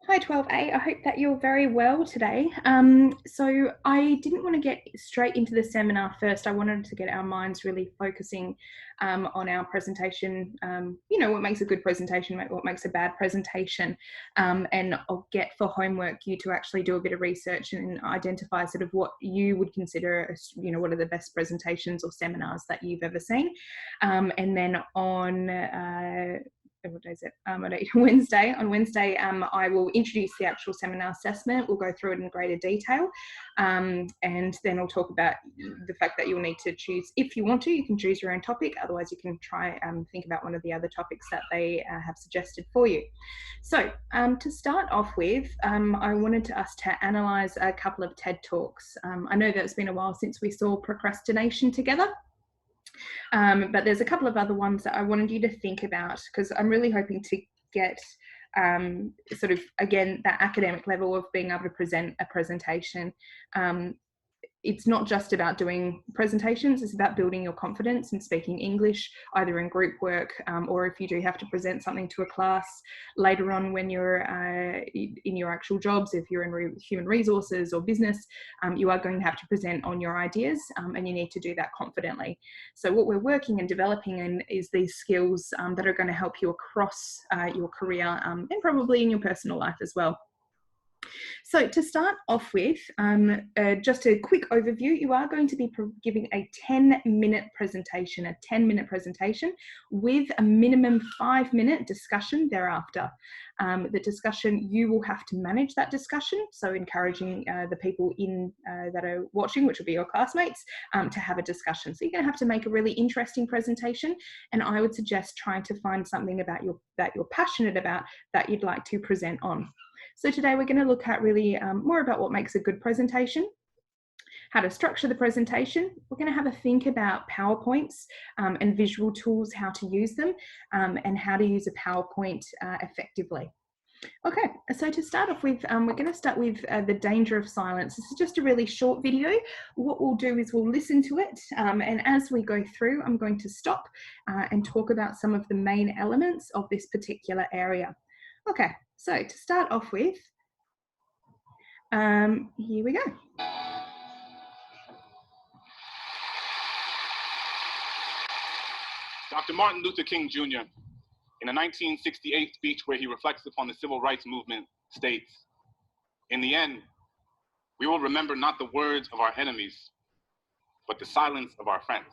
Hi 12A, I hope that you're very well today. So I didn't want to get straight into the seminar first. I wanted to get our minds really focusing on our presentation, what makes a good presentation, what makes a bad presentation. And I'll get for homework you to actually do a bit of research and identify sort of what you would consider, what are the best presentations or seminars that you've ever seen. And then on what day is it? Wednesday. On Wednesday, I will introduce the actual seminar assessment. We'll go through it in greater detail, and then I'll talk about the fact that you'll need to choose, if you want to, you can choose your own topic. Otherwise, you can try think about one of the other topics that they have suggested for you. So to start off with, I wanted us to analyse a couple of TED Talks. I know that it's been a while since we saw procrastination together. But there's a couple of other ones that I wanted you to think about, because I'm really hoping to get sort of, again, that academic level of being able to present a presentation. It's not just about doing presentations, it's about building your confidence and speaking English, either in group work or if you do have to present something to a class later on when you're in your actual jobs. If you're in human resources or business, you are going to have to present on your ideas, and you need to do that confidently. So what we're working and developing in is these skills that are going to help you across your career and probably in your personal life as well. So to start off with, just a quick overview, you are going to be giving a 10-minute presentation, with a minimum 5-minute discussion thereafter. The discussion, you will have to manage that discussion, so encouraging the people that are watching, which will be your classmates, to have a discussion. So you're going to have to make a really interesting presentation, and I would suggest trying to find something that you're passionate about that you'd like to present on. So today we're going to look at really more about what makes a good presentation, how to structure the presentation. We're going to have a think about PowerPoints and visual tools, how to use them, and how to use a PowerPoint effectively. Okay, so to start off with, we're going to start with the danger of silence. This is just a really short video. What we'll do is we'll listen to it, and as we go through, I'm going to stop and talk about some of the main elements of this particular area. Okay, so to start off with, here we go. Dr. Martin Luther King Jr., in a 1968 speech where he reflects upon the civil rights movement, states, "In the end, we will remember not the words of our enemies, but the silence of our friends."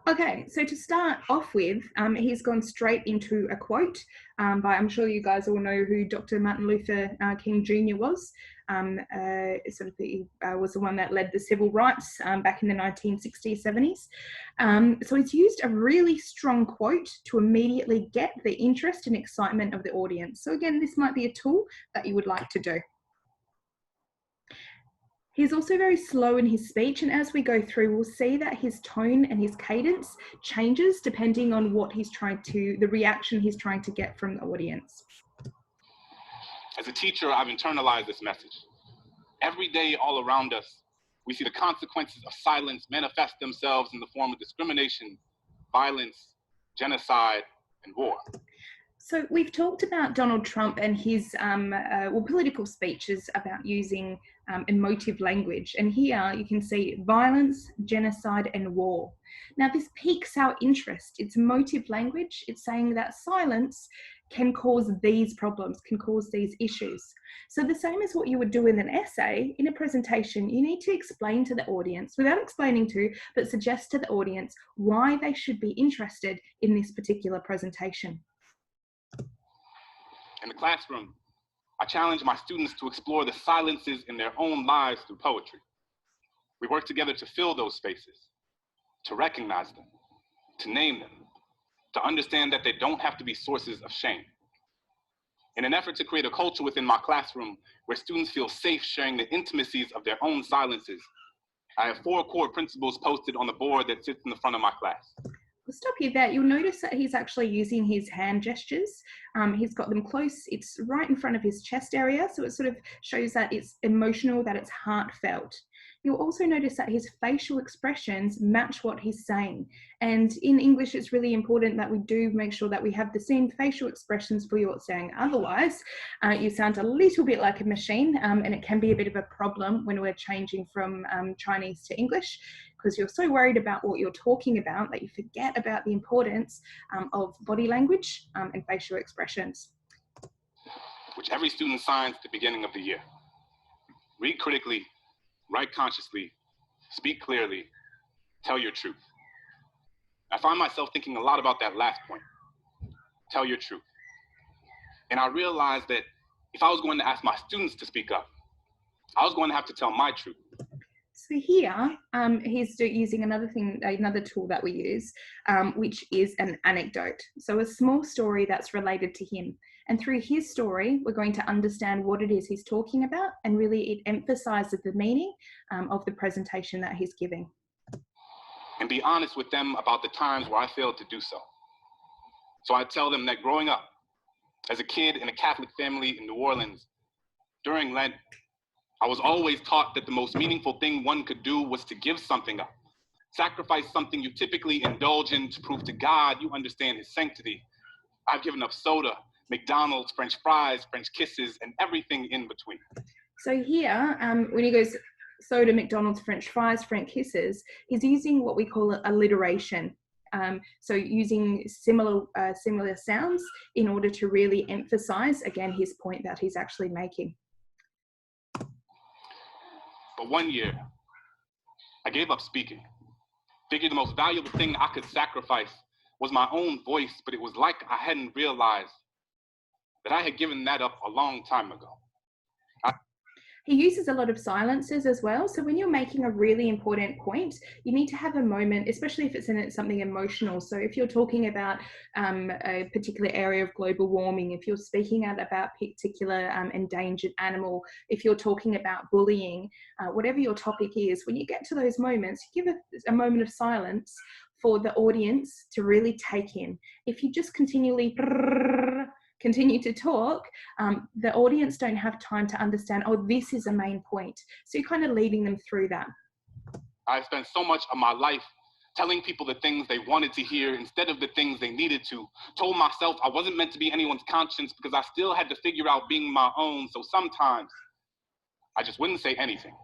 Okay, so to start off with, he's gone straight into a quote by, I'm sure you guys all know who Dr. Martin Luther King Jr. was. He was the one that led the civil rights back in the 1960s, 70s. So he's used a really strong quote to immediately get the interest and excitement of the audience. So again, this might be a tool that you would like to do. He's also very slow in his speech, and as we go through, we'll see that his tone and his cadence changes depending on what the reaction he's trying to get from the audience. As a teacher, I've internalized this message. Every day, all around us, we see the consequences of silence manifest themselves in the form of discrimination, violence, genocide, and war. So we've talked about Donald Trump and his political speeches about using emotive language. And here you can see violence, genocide, and war. Now this piques our interest. It's emotive language. It's saying that silence can cause these problems, can cause these issues. So the same as what you would do in an essay, in a presentation, you need to explain to the audience, without explaining to, but suggest to the audience why they should be interested in this particular presentation. In the classroom, I challenge my students to explore the silences in their own lives through poetry. We work together to fill those spaces, to recognize them, to name them, to understand that they don't have to be sources of shame. In an effort to create a culture within my classroom where students feel safe sharing the intimacies of their own silences, I have 4 core principles posted on the board that sits in the front of my class. We'll stop you there. You'll notice that he's actually using his hand gestures. He's got them close. It's right in front of his chest area. So it sort of shows that it's emotional, that it's heartfelt. You'll also notice that his facial expressions match what he's saying. And in English, it's really important that we do make sure that we have the same facial expressions for your saying. Otherwise, you sound a little bit like a machine, and it can be a bit of a problem when we're changing from Chinese to English, because you're so worried about what you're talking about that you forget about the importance of body language and facial expressions. Which every student signs at the beginning of the year. Read critically, write consciously, speak clearly, tell your truth. I find myself thinking a lot about that last point, tell your truth. And I realized that if I was going to ask my students to speak up, I was going to have to tell my truth. So here, he's using another tool that we use, which is an anecdote. So a small story that's related to him. And through his story, we're going to understand what it is he's talking about, and really it emphasizes the meaning of the presentation that he's giving. And be honest with them about the times where I failed to do so. So I tell them that growing up as a kid in a Catholic family in New Orleans, during Lent, I was always taught that the most meaningful thing one could do was to give something up. Sacrifice something you typically indulge in to prove to God you understand his sanctity. I've given up soda, McDonald's, French fries, French kisses, and everything in between. So here, when he goes soda, McDonald's, French fries, French kisses, he's using what we call alliteration. So using similar sounds in order to really emphasize, again, his point that he's actually making. But one year, I gave up speaking. Figured the most valuable thing I could sacrifice was my own voice, but it was like I hadn't realized that I had given that up a long time ago. He uses a lot of silences as well. So when you're making a really important point, you need to have a moment, especially if it's in something emotional. So if you're talking about a particular area of global warming, if you're speaking out about particular endangered animal, if you're talking about bullying, whatever your topic is, when you get to those moments, give a moment of silence for the audience to really take in. If you just continue to talk, the audience don't have time to understand, oh, this is a main point. So you're kind of leading them through that. I spent so much of my life telling people the things they wanted to hear instead of the things they needed to. Told myself I wasn't meant to be anyone's conscience because I still had to figure out being my own. So sometimes I just wouldn't say anything,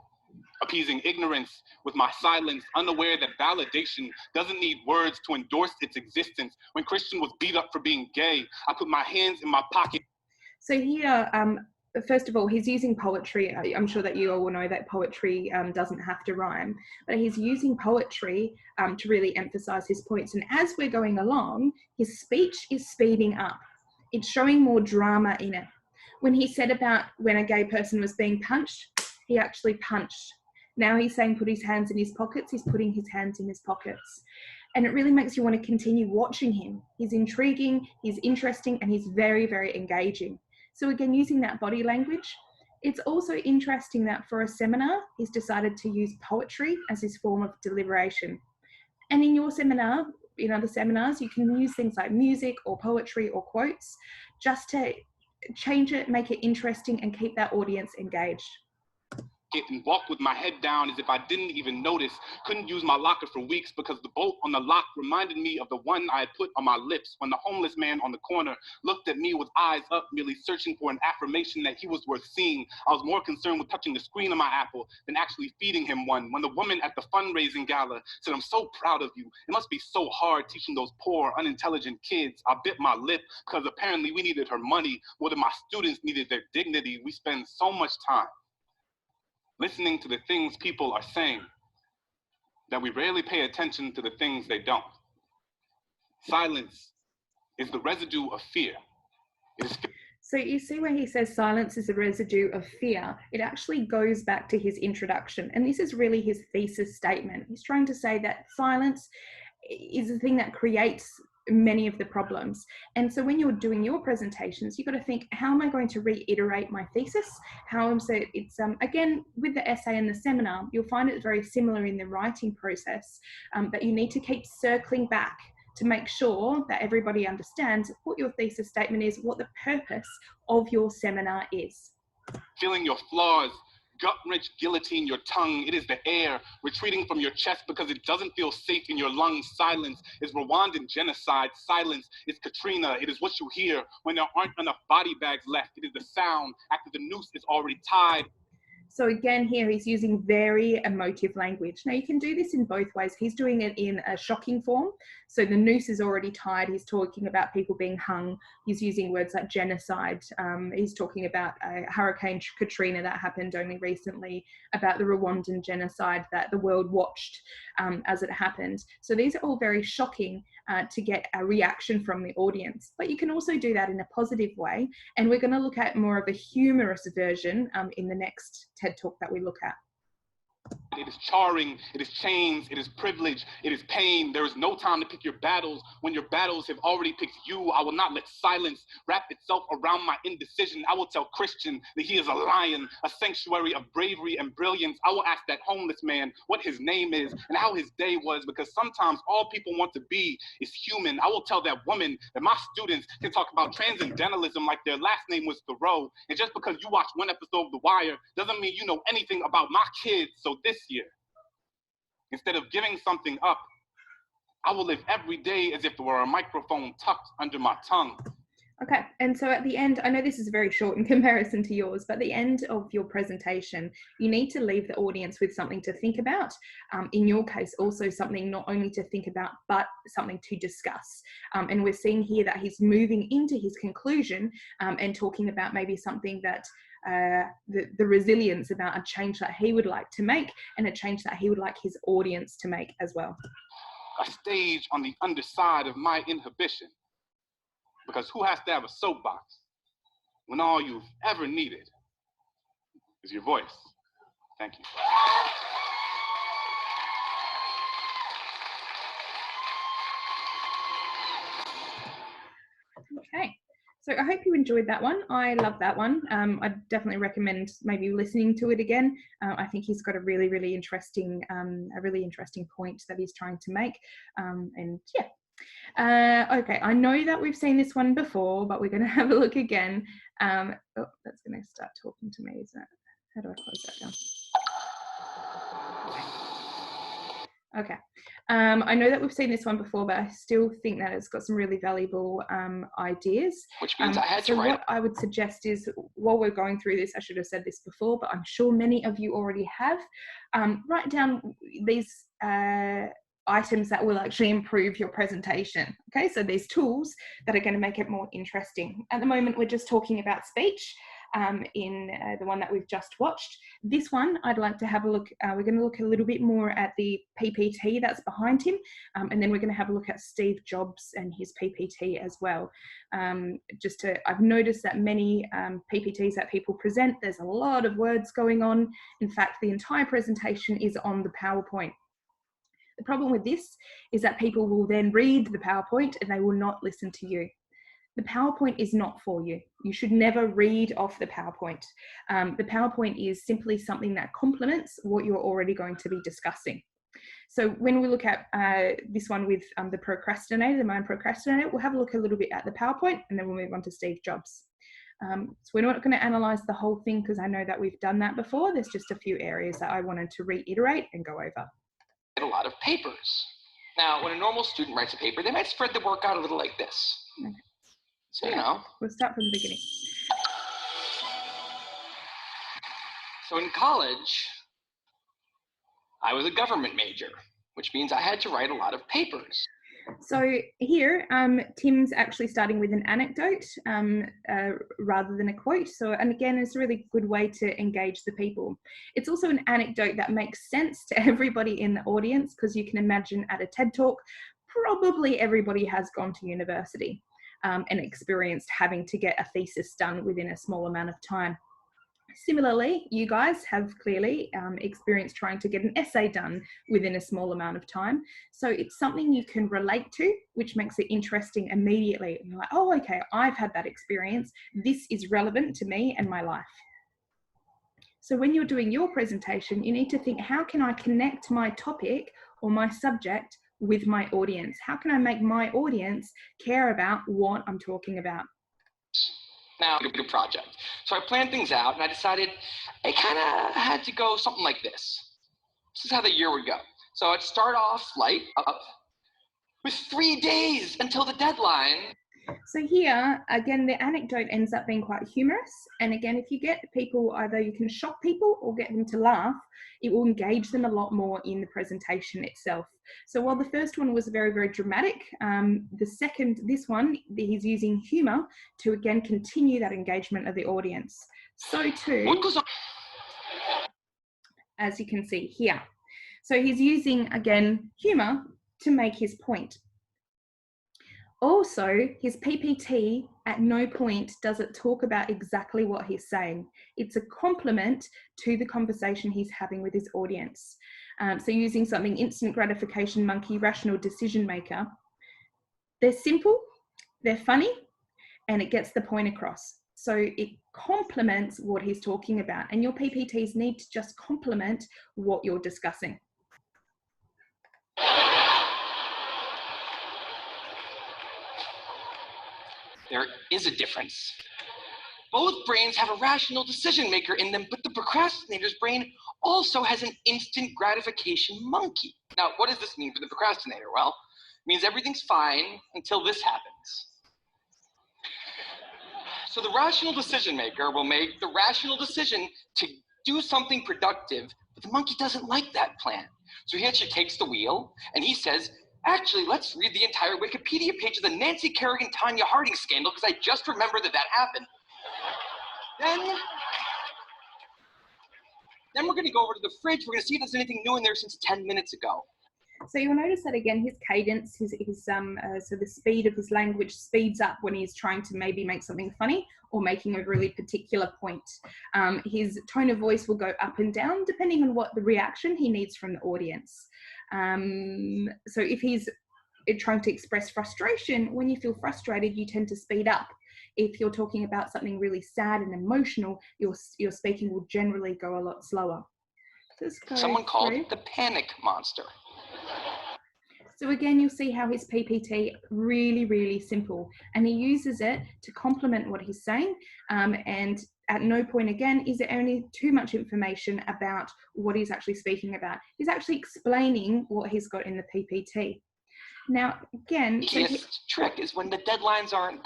appeasing ignorance with my silence, unaware that validation doesn't need words to endorse its existence. When Christian was beat up for being gay, I put my hands in my pocket. So here, first of all, he's using poetry. I'm sure that you all will know that poetry doesn't have to rhyme, but he's using poetry to really emphasize his points. And as we're going along, his speech is speeding up. It's showing more drama in it. When he said about when a gay person was being punched, he actually punched. Now he's saying put his hands in his pockets. He's putting his hands in his pockets. And it really makes you want to continue watching him. He's intriguing, he's interesting, and he's very, very engaging. So again, using that body language. It's also interesting that for a seminar, he's decided to use poetry as his form of deliberation. And in your seminar, in other seminars, you can use things like music or poetry or quotes just to change it, make it interesting, and keep that audience engaged. And walked with my head down as if I didn't even notice. Couldn't use my locker for weeks because the bolt on the lock reminded me of the one I had put on my lips when the homeless man on the corner looked at me with eyes up, merely searching for an affirmation that he was worth seeing. I was more concerned with touching the screen of my Apple than actually feeding him one. When the woman at the fundraising gala said, "I'm so proud of you. It must be so hard teaching those poor, unintelligent kids," I bit my lip because apparently we needed her money more than my students needed their dignity. We spend so much time listening to the things people are saying that we rarely pay attention to the things they don't. Silence is the residue of fear. So you see where he says silence is a residue of fear, it actually goes back to his introduction. And this is really his thesis statement. He's trying to say that silence is the thing that creates many of the problems. And so when you're doing your presentations, you've got to think, how am I going to reiterate my thesis? It's again, with the essay and the seminar, you'll find it's very similar in the writing process, that you need to keep circling back to make sure that everybody understands what your thesis statement is, what the purpose of your seminar is. Feeling your flaws, gut-wrench guillotine your tongue. It is the air retreating from your chest because it doesn't feel safe in your lungs. Silence is Rwandan genocide. Silence is Katrina. It is what you hear when there aren't enough body bags left. It is the sound after the noose is already tied. So again, here he's using very emotive language. Now you can do this in both ways. He's doing it in a shocking form. So the noose is already tied. He's talking about people being hung. He's using words like genocide. He's talking about Hurricane Katrina that happened only recently, about the Rwandan genocide that the world watched as it happened. So these are all very shocking to get a reaction from the audience. But you can also do that in a positive way. And we're going to look at more of a humorous version in the next TED Talk that we look at. It is charring, it is chains, it is privilege, it is pain. There is no time to pick your battles when your battles have already picked you. I will not let silence wrap itself around my indecision. I will tell Christian that he is a lion, a sanctuary of bravery and brilliance. I will ask that homeless man what his name is and how his day was, because sometimes all people want to be is human. I will tell that woman that my students can talk about transcendentalism like their last name was Thoreau. And just because you watch one episode of The Wire doesn't mean you know anything about my kids. So this year, instead of giving something up, I will live every day as if there were a microphone tucked under my tongue. Okay, and so at the end, I know this is very short in comparison to yours, but at the end of your presentation, you need to leave the audience with something to think about. In your case, also something not only to think about, but something to discuss. And we're seeing here that he's moving into his conclusion and talking about maybe something that the resilience about a change that he would like to make and a change that he would like his audience to make as well. A stage on the underside of my inhibition, because who has to have a soapbox when all you've ever needed is your voice? Thank you. Okay. So I hope you enjoyed that one. I love that one. I definitely recommend maybe listening to it again. I think he's got a really interesting point that he's trying to make. And yeah. Okay, I know that we've seen this one before, but we're going to have a look again. Oh, that's going to start talking to me, isn't it? How do I close that down? Okay. I know that we've seen this one before, but I still think that it's got some really valuable ideas. Which means I had to write. So what I would suggest is, while we're going through this, I should have said this before, but I'm sure many of you already have, write down these items that will actually improve your presentation. Okay, so these tools that are going to make it more interesting. At the moment, we're just talking about speech. In the one that we've just watched. This one, I'd like to have a look, we're going to look a little bit more at the PPT that's behind him, and then we're going to have a look at Steve Jobs and his PPT as well. I've noticed that many PPTs that people present, there's a lot of words going on. In fact, the entire presentation is on the PowerPoint. The problem with this is that people will then read the PowerPoint and they will not listen to you. The PowerPoint is not for you. You should never read off the PowerPoint. The PowerPoint is simply something that complements what you're already going to be discussing. So when we look at this one with the procrastinator, the mind procrastinator, we'll have a look a little bit at the PowerPoint and then we'll move on to Steve Jobs. So we're not going to analyze the whole thing because I know that we've done that before. There's just a few areas that I wanted to reiterate and go over. A lot of papers. Now, when a normal student writes a paper, they might spread the work out a little like this. Okay. So, you know. We'll start from the beginning. So in college, I was a government major, which means I had to write a lot of papers. So here, Tim's actually starting with an anecdote rather than a quote. So, and again, it's a really good way to engage the people. It's also an anecdote that makes sense to everybody in the audience, because you can imagine at a TED Talk, probably everybody has gone to university and experienced having to get a thesis done within a small amount of time. Similarly, you guys have clearly experienced trying to get an essay done within a small amount of time. So it's something you can relate to, which makes it interesting immediately. And you're like, oh, okay, I've had that experience. This is relevant to me and my life. So when you're doing your presentation, you need to think, how can I connect my topic or my subject with my audience? How can I make my audience care about what I'm talking about? Now, a big project. So I planned things out, and I decided it kind of had to go something like this. This is how the year would go. So I'd start off light up with 3 days until the deadline. So here, again, the anecdote ends up being quite humorous. And again, if you get people, either you can shock people or get them to laugh, it will engage them a lot more in the presentation itself. So while the first one was very, very dramatic, this one, he's using humor to again continue that engagement of the audience. So too, What goes on? As you can see here. So he's using, again, humor to make his point. Also, his PPT at no point does it talk about exactly what he's saying. It's a compliment to the conversation he's having with his audience. So using something instant gratification monkey, rational decision maker, they're simple, they're funny, and it gets the point across. So it complements what he's talking about, and your PPTs need to just complement what you're discussing. There is a difference. Both brains have a rational decision maker in them, but the procrastinator's brain also has an instant gratification monkey. Now, what does this mean for the procrastinator? Well, it means everything's fine until this happens. So the rational decision maker will make the rational decision to do something productive, but the monkey doesn't like that plan. So he actually takes the wheel and he says, actually, let's read the entire Wikipedia page of the Nancy Kerrigan Tanya Harding scandal because I just remembered that happened. Then we're going to go over to the fridge. We're going to see if there's anything new in there since 10 minutes ago. So you'll notice that again, his cadence, so the speed of his language speeds up when he's trying to maybe make something funny or making a really particular point. His tone of voice will go up and down depending on what the reaction he needs from the audience. So if he's trying to express frustration, when you feel frustrated, you tend to speed up. If you're talking about something really sad and emotional, your speaking will generally go a lot slower. Someone called the panic monster. So again, you'll see how his PPT really, really simple, and he uses it to complement what he's saying. And at no point again is there only too much information about what he's actually speaking about. He's actually explaining what he's got in the PPT. Now, again, the easiest trick is when the deadlines aren't.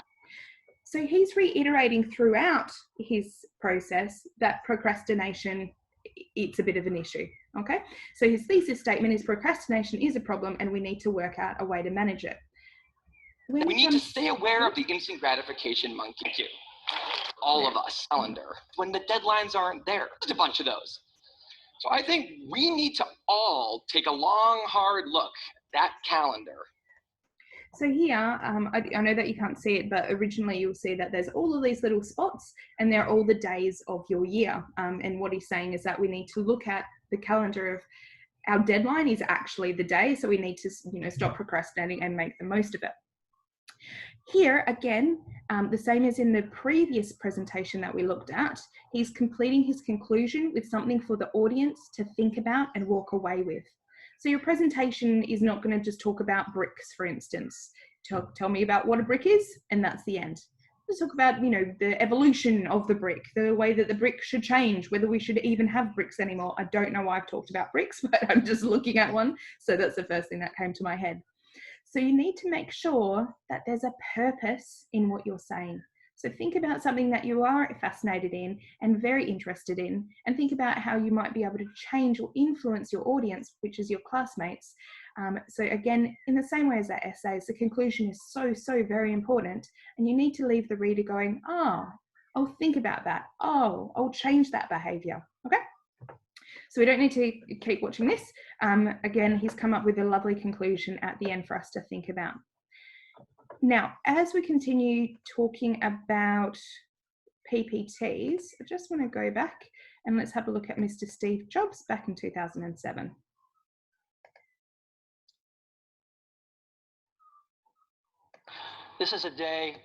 So he's reiterating throughout his process that procrastination, it's a bit of an issue, okay? So his thesis statement is procrastination is a problem and we need to work out a way to manage it. We need to stay aware of the instant gratification monkey too. All of us, calendar, when the deadlines aren't there. There's a bunch of those. So I think we need to all take a long, hard look at that calendar. So here, I know that you can't see it, but originally you'll see that there's all of these little spots and they're all the days of your year. And what he's saying is that we need to look at the calendar of our deadline is actually the day. So we need to, stop procrastinating and make the most of it. Here, again, the same as in the previous presentation that we looked at, he's completing his conclusion with something for the audience to think about and walk away with. So your presentation is not going to just talk about bricks, for instance. Tell me about what a brick is, and that's the end. Let's talk about, the evolution of the brick, the way that the brick should change, whether we should even have bricks anymore. I don't know why I've talked about bricks, but I'm just looking at one. So that's the first thing that came to my head. So you need to make sure that there's a purpose in what you're saying. So think about something that you are fascinated in and very interested in, and think about how you might be able to change or influence your audience, which is your classmates. So again, in the same way as that essays, the conclusion is so, so very important. And you need to leave the reader going, oh, I'll think about that. Oh, I'll change that behavior. Okay. So we don't need to keep watching this. Again, he's come up with a lovely conclusion at the end for us to think about. Now, as we continue talking about PPTs, I just want to go back and let's have a look at Mr. Steve Jobs back in 2007. This is a day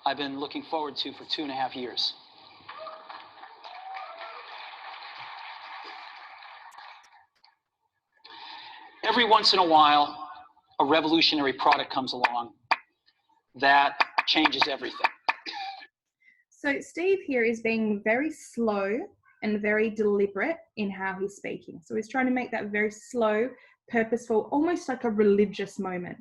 I've been looking forward to for 2.5 years. every once in a while, a revolutionary product comes along that changes everything. So Steve here is being very slow and very deliberate in how he's speaking. So he's trying to make that very slow, purposeful, almost like a religious moment.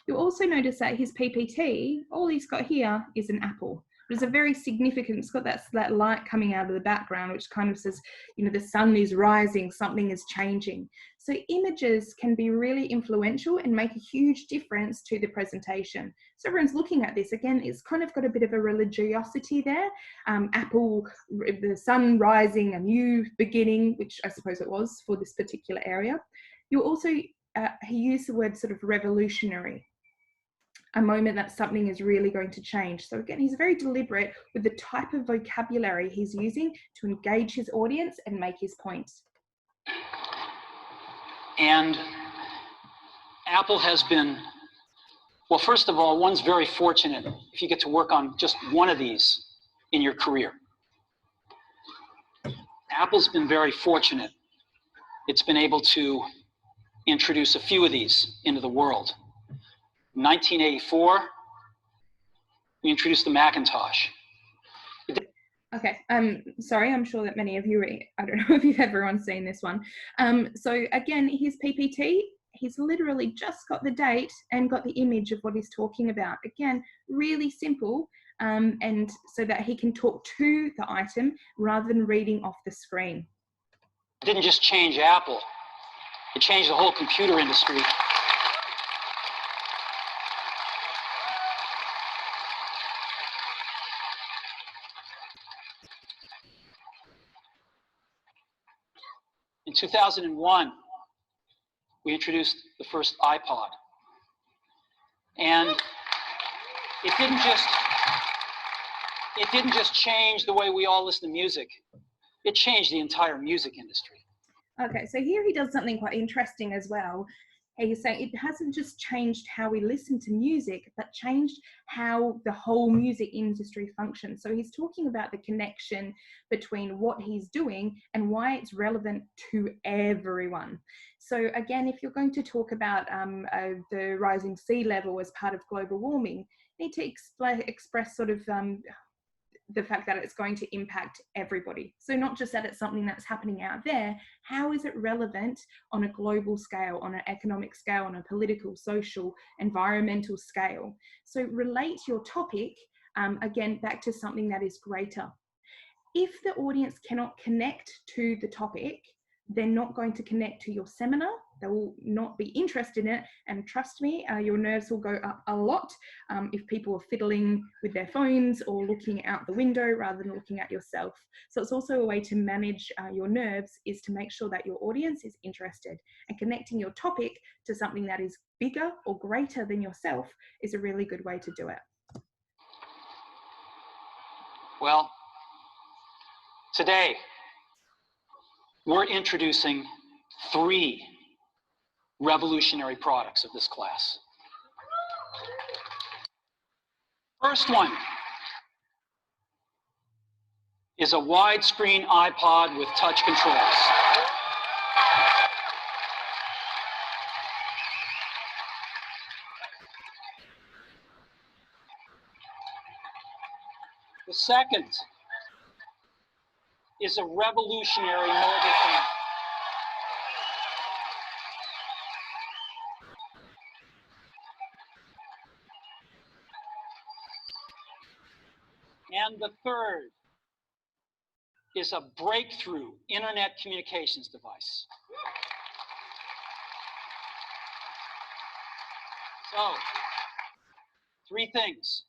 You'll also notice that his PPT, all he's got here is an apple. It's a very significant, it's got that light coming out of the background, which kind of says, you know, the sun is rising, something is changing. So images can be really influential and make a huge difference to the presentation. So everyone's looking at this, again, it's kind of got a bit of a religiosity there. Apple, the sun rising, a new beginning, which I suppose it was for this particular area. You'll also, he used the word sort of revolutionary. A moment that something is really going to change. So again, he's very deliberate with the type of vocabulary he's using to engage his audience and make his point. And Apple has been, well, first of all, one's very fortunate if you get to work on just one of these in your career. Apple's been very fortunate. It's been able to introduce a few of these into the world. In 1984, we introduced the Macintosh. Okay, sorry, I'm sure that many of you, I don't know if everyone's seen this one. So again, his PPT, he's literally just got the date and got the image of what he's talking about. Again, really simple, and so that he can talk to the item rather than reading off the screen. It didn't just change Apple, it changed the whole computer industry. In 2001, we introduced the first iPod. And it didn't just change the way we all listen to music. It changed the entire music industry. Okay, so here he does something quite interesting as well. He's saying it hasn't just changed how we listen to music, but changed how the whole music industry functions. So he's talking about the connection between what he's doing and why it's relevant to everyone. So again, if you're going to talk about the rising sea level as part of global warming, you need to express sort of the fact that it's going to impact everybody. So not just that it's something that's happening out there, how is it relevant on a global scale, on an economic scale, on a political, social, environmental scale? So relate your topic, again, back to something that is greater. If the audience cannot connect to the topic, they're not going to connect to your seminar. They will not be interested in it. And trust me, your nerves will go up a lot if people are fiddling with their phones or looking out the window rather than looking at yourself. So it's also a way to manage your nerves, is to make sure that your audience is interested, and connecting your topic to something that is bigger or greater than yourself is a really good way to do it. Well, today, we're introducing 3 revolutionary products of this class. First one is a widescreen iPod with touch controls. The second is a revolutionary mobile phone. And the third is a breakthrough internet communications device. So, 3 things.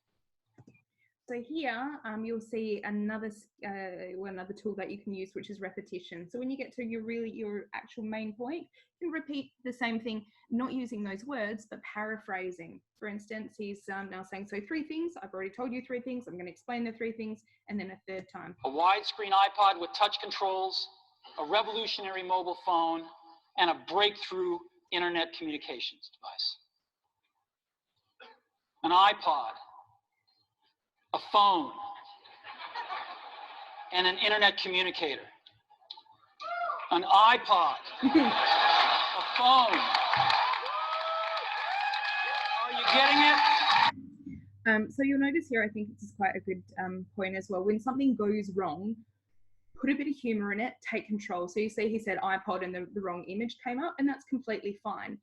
So here you'll see another tool that you can use, which is repetition. So when you get to your actual main point, you can repeat the same thing, not using those words, but paraphrasing. For instance, he's now saying, so 3 things, I've already told you 3 things, I'm going to explain the 3 things, and then a 3rd time. A widescreen iPod with touch controls, a revolutionary mobile phone, and a breakthrough internet communications device. An iPod, a phone, and an internet communicator. An iPod, a phone, getting it? So you'll notice here, I think this is quite a good point as well. When something goes wrong, put a bit of humor in it, take control. So you see he said iPod and the wrong image came up, and that's completely fine.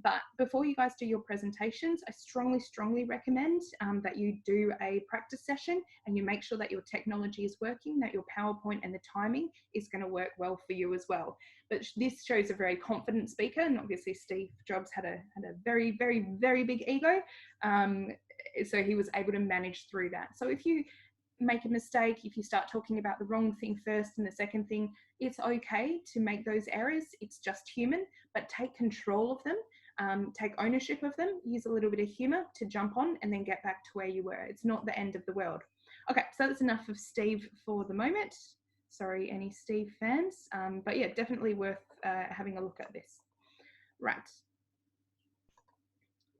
But before you guys do your presentations, I strongly recommend that you do a practice session and you make sure that your technology is working, that your PowerPoint and the timing is going to work well for you as well. But this shows a very confident speaker, and obviously Steve Jobs had a very big ego, so he was able to manage through that. So if you make a mistake, if you start talking about the wrong thing first and the second thing, it's okay to make those errors. It's just human, but take control of them. Take ownership of them, use a little bit of humor to jump on and then get back to where you were. It's not the end of the world. Okay, so that's enough of Steve for the moment. Sorry, any Steve fans, but yeah, definitely worth having a look at this. Right.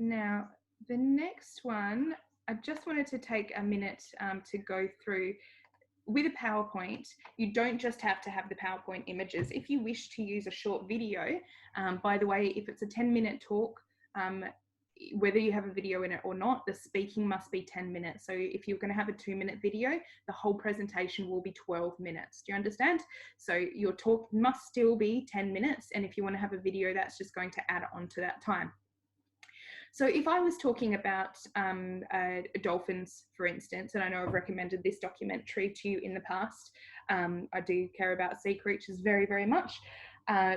Now, the next one, I just wanted to take a minute to go through. With a PowerPoint, you don't just have to have the PowerPoint images. If you wish to use a short video, by the way, if it's a 10-minute talk, whether you have a video in it or not, the speaking must be 10 minutes. So if you're going to have a 2-minute video, the whole presentation will be 12 minutes. Do you understand? So your talk must still be 10 minutes. And if you want to have a video, that's just going to add on to that time. So if I was talking about dolphins, for instance, and I know I've recommended this documentary to you in the past, I do care about sea creatures very much.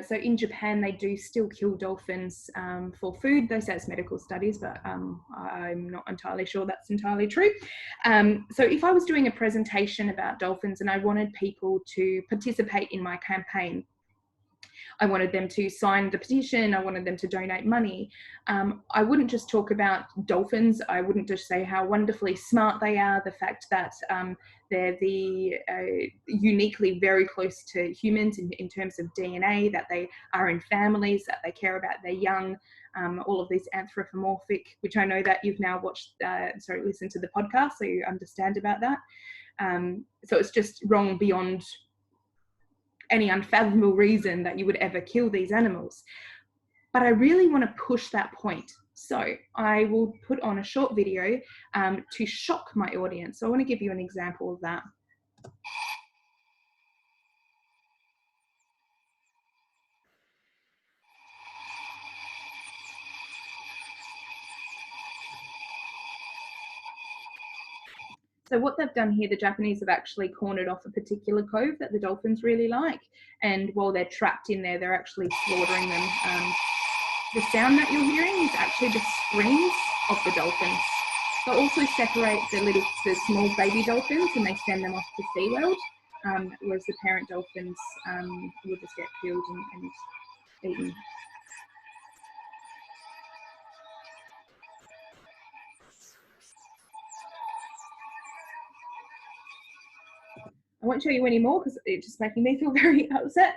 So in Japan, they do still kill dolphins for food. They say it's medical studies, but I'm not entirely sure that's entirely true. So if I was doing a presentation about dolphins and I wanted people to participate in my campaign, I wanted them to sign the petition, I wanted them to donate money. I wouldn't just talk about dolphins. I wouldn't just say how wonderfully smart they are, the fact that they're uniquely very close to humans in terms of DNA, that they are in families, that they care about their young, all of these anthropomorphic, which I know that you've now watched, listened to the podcast, so you understand about that. So it's just wrong beyond any unfathomable reason that you would ever kill these animals. But I really want to push that point. So I will put on a short video to shock my audience. So I want to give you an example of that. So what they've done here, the Japanese have actually cornered off a particular cove that the dolphins really like. And while they're trapped in there, they're actually slaughtering them. The sound that you're hearing is actually the screams of the dolphins. They also separate the small baby dolphins and they send them off to SeaWorld, whereas the parent dolphins will just get killed and eaten. I won't show you any more because it's just making me feel very upset.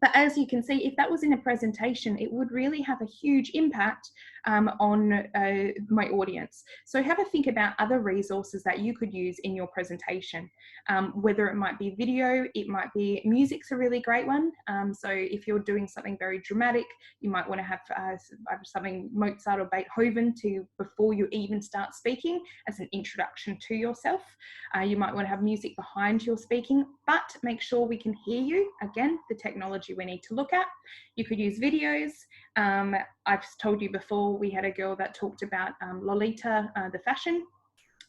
But as you can see, if that was in a presentation, it would really have a huge impact on my audience. So have a think about other resources that you could use in your presentation, whether it might be video, it might be music's a really great one. So if you're doing something very dramatic, you might want to have something Mozart or Beethoven before you even start speaking as an introduction to yourself. You might want to have music behind your speaking, but make sure we can hear you. Again, the technology we need to look at. You could use videos. I've told you before, we had a girl that talked about Lolita, the fashion.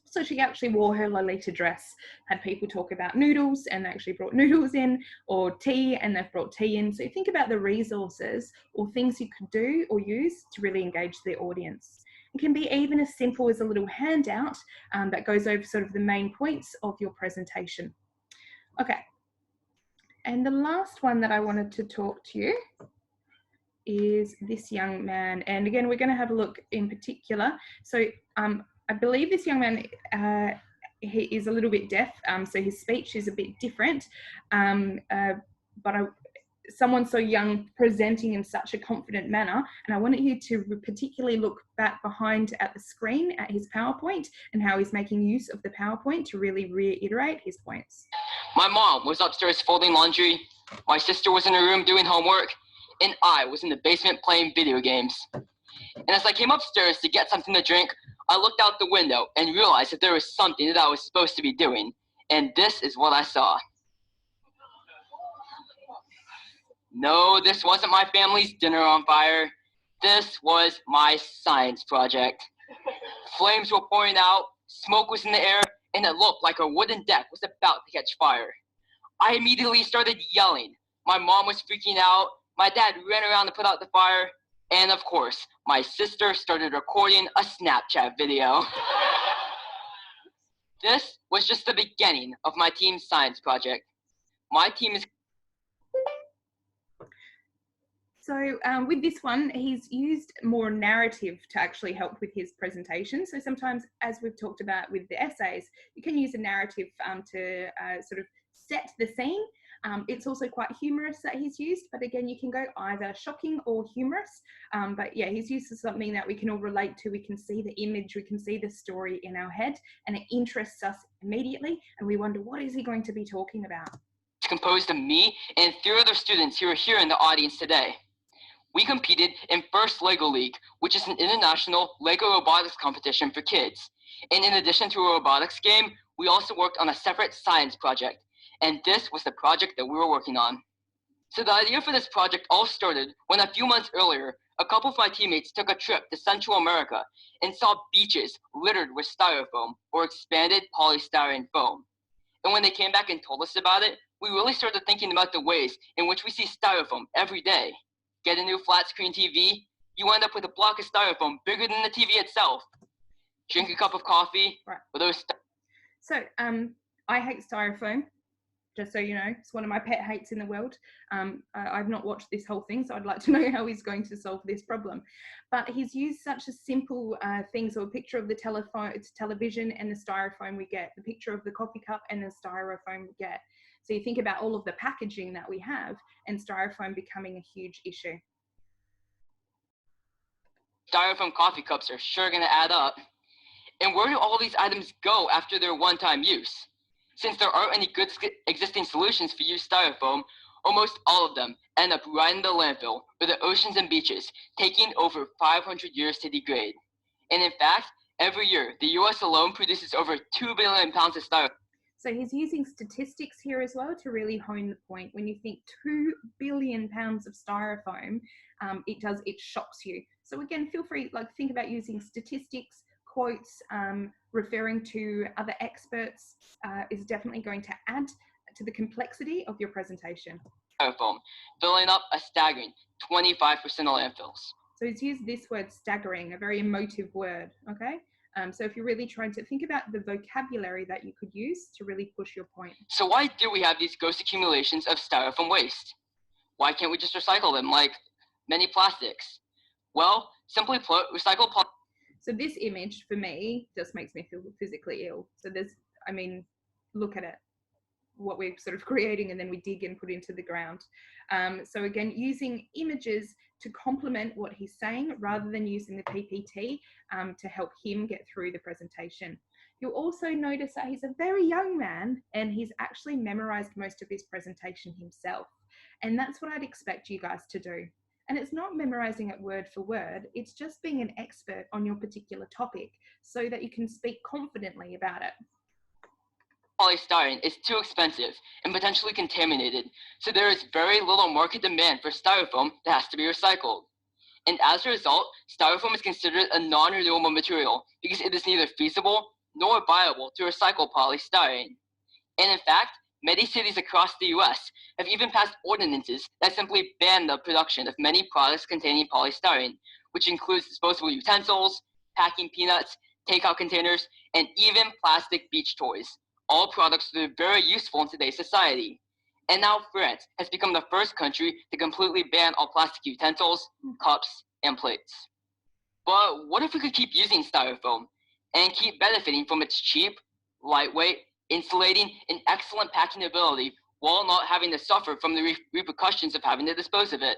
So she actually wore her Lolita dress, had people talk about noodles and they actually brought noodles in, or tea and they've brought tea in. So think about the resources or things you could do or use to really engage the audience. It can be even as simple as a little handout that goes over sort of the main points of your presentation. Okay. And the last one that I wanted to talk to you is this young man. And again, we're going to have a look in particular. So I believe this young man, he is a little bit deaf, so his speech is a bit different. But someone so young presenting in such a confident manner, and I wanted you to particularly look back behind at the screen at his PowerPoint and how he's making use of the PowerPoint to really reiterate his points. My mom was upstairs folding laundry, my sister was in her room doing homework, and I was in the basement playing video games. And as I came upstairs to get something to drink, I looked out the window and realized that there was something that I was supposed to be doing. And this is what I saw. No, this wasn't my family's dinner on fire. This was my science project. Flames were pouring out, smoke was in the air, and it looked like our wooden deck was about to catch fire. I immediately started yelling. My mom was freaking out. My dad ran around to put out the fire. And of course, my sister started recording a Snapchat video. This was just the beginning of my team's science project. My team is... So with this one, he's used more narrative to actually help with his presentation. So sometimes, as we've talked about with the essays, you can use a narrative to sort of set the scene. It's also quite humorous that he's used, but again, you can go either shocking or humorous. But yeah, he's used something that we can all relate to. We can see the image, we can see the story in our head, and it interests us immediately. And we wonder, what is he going to be talking about? It's composed of me and 3 other students who are here in the audience today. We competed in First LEGO League, which is an international LEGO robotics competition for kids. And in addition to a robotics game, we also worked on a separate science project. And this was the project that we were working on. So the idea for this project all started when a few months earlier, a couple of my teammates took a trip to Central America and saw beaches littered with styrofoam or expanded polystyrene foam. And when they came back and told us about it, we really started thinking about the ways in which we see styrofoam every day. Get a new flat screen TV, you end up with a block of styrofoam bigger than the TV itself. Drink a cup of coffee, right. With those. So I hate styrofoam, just so you know. It's one of my pet hates in the world. I've not watched this whole thing, so I'd like to know how he's going to solve this problem. But he's used such a simple thing, so a picture of the television and the styrofoam we get, the picture of the coffee cup and the styrofoam we get. So you think about all of the packaging that we have and styrofoam becoming a huge issue. Styrofoam coffee cups are sure going to add up. And where do all these items go after their one-time use? Since there aren't any good existing solutions for used styrofoam, almost all of them end up right in the landfill or the oceans and beaches, taking over 500 years to degrade. And in fact, every year, the US alone produces over 2 billion pounds of styrofoam. So he's using statistics here as well to really hone the point. When you think 2 billion pounds of styrofoam, it shocks you. So again, feel free, think about using statistics, quotes, referring to other experts is definitely going to add to the complexity of your presentation. Styrofoam, filling up a staggering 25% of landfills. So he's used this word staggering, a very emotive word, okay? So if you're really trying to think about the vocabulary that you could use to really push your point. So why do we have these gross accumulations of styrofoam waste? Why can't we just recycle them like many plastics? Well, simply put, recycled plastic. So this image for me just makes me feel physically ill. So look at it, what we're sort of creating, and then we dig and put into the ground. So again, using images to complement what he's saying rather than using the PPT to help him get through the presentation. You'll also notice that he's a very young man and he's actually memorized most of his presentation himself. And that's what I'd expect you guys to do. And it's not memorizing it word for word, it's just being an expert on your particular topic so that you can speak confidently about it. Polystyrene is too expensive and potentially contaminated, so there is very little market demand for styrofoam that has to be recycled. And as a result, styrofoam is considered a non-renewable material because it is neither feasible nor viable to recycle polystyrene. And in fact, many cities across the US have even passed ordinances that simply ban the production of many products containing polystyrene, which includes disposable utensils, packing peanuts, takeout containers, and even plastic beach toys. All products that are very useful in today's society. And now France has become the first country to completely ban all plastic utensils, cups, and plates. But what if we could keep using styrofoam and keep benefiting from its cheap, lightweight, insulating, and excellent packing ability while not having to suffer from the repercussions of having to dispose of it?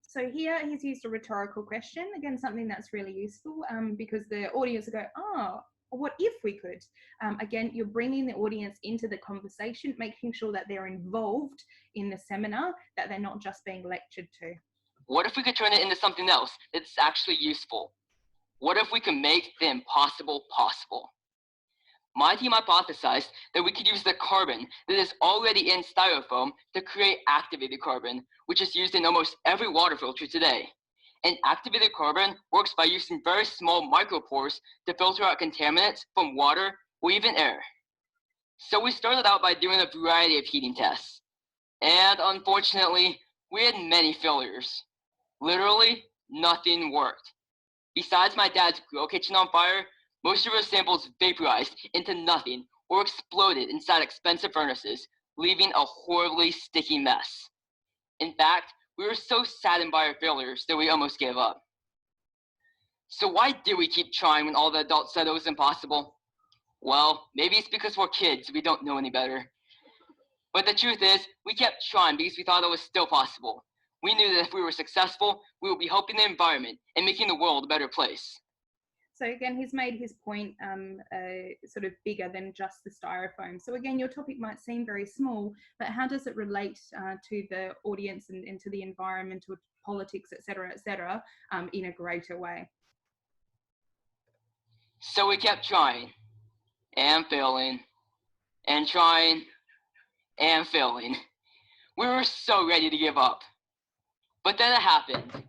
So here he's used a rhetorical question, again, something that's really useful because the audience will go, oh, what if we could? Again, you're bringing the audience into the conversation, making sure that they're involved in the seminar, that they're not just being lectured to. What if we could turn it into something else that's actually useful? What if we could make the impossible possible? My team hypothesized that we could use the carbon that is already in styrofoam to create activated carbon, which is used in almost every water filter today. And activated carbon works by using very small micropores to filter out contaminants from water or even air. So we started out by doing a variety of heating tests. And unfortunately, we had many failures. Literally, nothing worked. Besides my dad's grill kitchen on fire, most of our samples vaporized into nothing or exploded inside expensive furnaces, leaving a horribly sticky mess. In fact, we were so saddened by our failures that we almost gave up. So why did we keep trying when all the adults said it was impossible? Well, maybe it's because we're kids, we don't know any better. But the truth is, we kept trying because we thought it was still possible. We knew that if we were successful, we would be helping the environment and making the world a better place. So again, he's made his point sort of bigger than just the styrofoam. So again, your topic might seem very small, but how does it relate to the audience and to the environment or politics, et cetera, in a greater way? So we kept trying and failing and trying and failing. We were so ready to give up. But then it happened.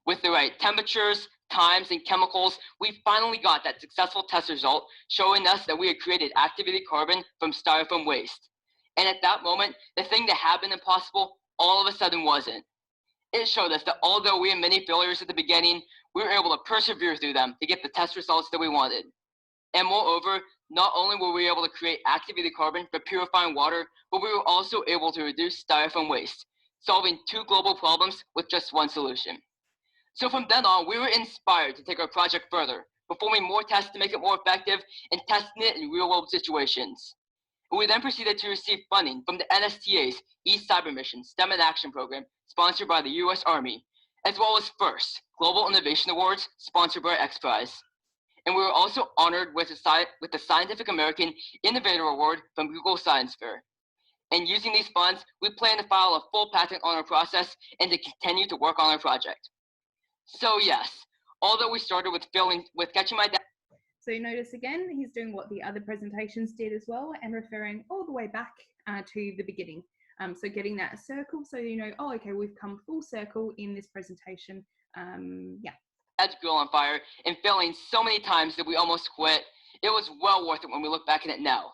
With the right temperatures, times, and chemicals, we finally got that successful test result showing us that we had created activated carbon from styrofoam waste. And at that moment, the thing that had been impossible all of a sudden wasn't. It showed us that although we had many failures at the beginning, we were able to persevere through them to get the test results that we wanted. And moreover, not only were we able to create activated carbon for purifying water, but we were also able to reduce styrofoam waste, solving two global problems with just one solution. So from then on, we were inspired to take our project further, performing more tests to make it more effective and testing it in real-world situations. And we then proceeded to receive funding from the NSTA's East Cyber Mission STEM in Action program, sponsored by the U.S. Army, as well as FIRST, Global Innovation Awards, sponsored by XPRIZE. And we were also honored with the Scientific American Innovator Award from Google Science Fair. And using these funds, we plan to file a full patent on our process and to continue to work on our project. So yes, although we started with catching my dad. So you notice again, he's doing what the other presentations did as well and referring all the way back to the beginning. So getting that circle so you know, oh, okay, we've come full circle in this presentation. Yeah. Dad's grill on fire and failing so many times that we almost quit. It was well worth it when we look back at it now.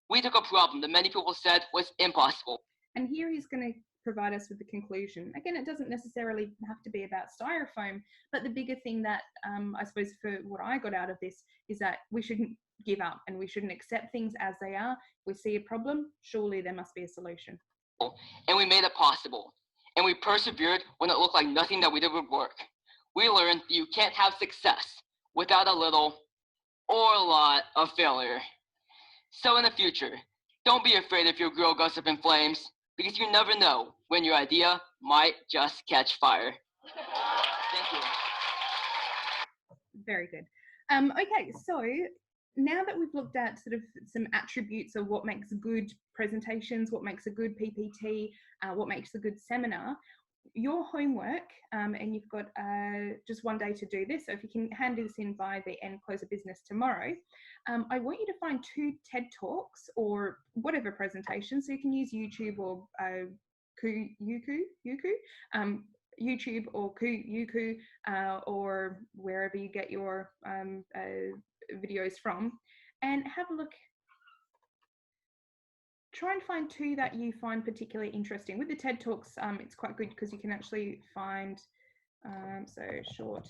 We took a problem that many people said was impossible. And here he's going to provide us with the conclusion. Again, it doesn't necessarily have to be about styrofoam, but the bigger thing that I suppose for what I got out of this is that we shouldn't give up and we shouldn't accept things as they are. If we see a problem, surely there must be a solution. And we made it possible. And we persevered when it looked like nothing that we did would work. We learned that you can't have success without a little or a lot of failure. So in the future, don't be afraid if your grill goes up in flames, because you never know when your idea might just catch fire. Thank you. Very good. Okay, so now that we've looked at sort of some attributes of what makes good presentations, what makes a good PPT, what makes a good seminar, your homework, and you've got just one day to do this, so if you can hand this in by the end close of business tomorrow, I want you to find 2 TED Talks or whatever presentation, so you can use YouTube or YouTube or Youku or wherever you get your videos from, and have a look. Try and find 2 that you find particularly interesting. With the TED Talks, it's quite good because you can actually find, so short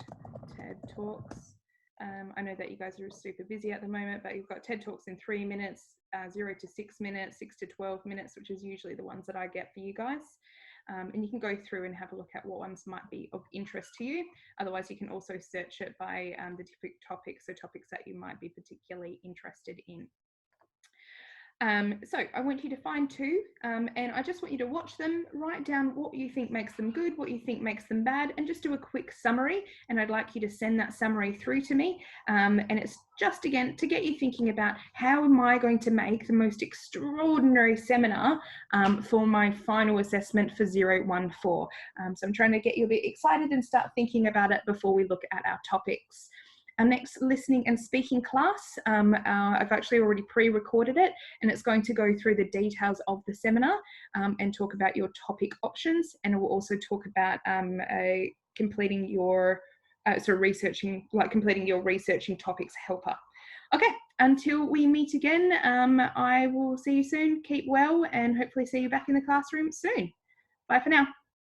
TED Talks. I know that you guys are super busy at the moment, but you've got TED Talks in 3 minutes, 0 to 6 minutes, 6 to 12 minutes, which is usually the ones that I get for you guys. And you can go through and have a look at what ones might be of interest to you. Otherwise, you can also search it by the different topics, so topics that you might be particularly interested in. So I want you to find two, and I just want you to watch them, write down what you think makes them good, what you think makes them bad, and just do a quick summary. And I'd like you to send that summary through to me. And it's just, again, to get you thinking about how am I going to make the most extraordinary seminar for my final assessment for 014. So I'm trying to get you a bit excited and start thinking about it before we look at our topics. Our next listening and speaking class, I've actually already pre-recorded it, and it's going to go through the details of the seminar and talk about your topic options, and it will also talk about completing your completing your researching topics helper. Okay, until we meet again, I will see you soon. Keep well, and hopefully see you back in the classroom soon. Bye for now.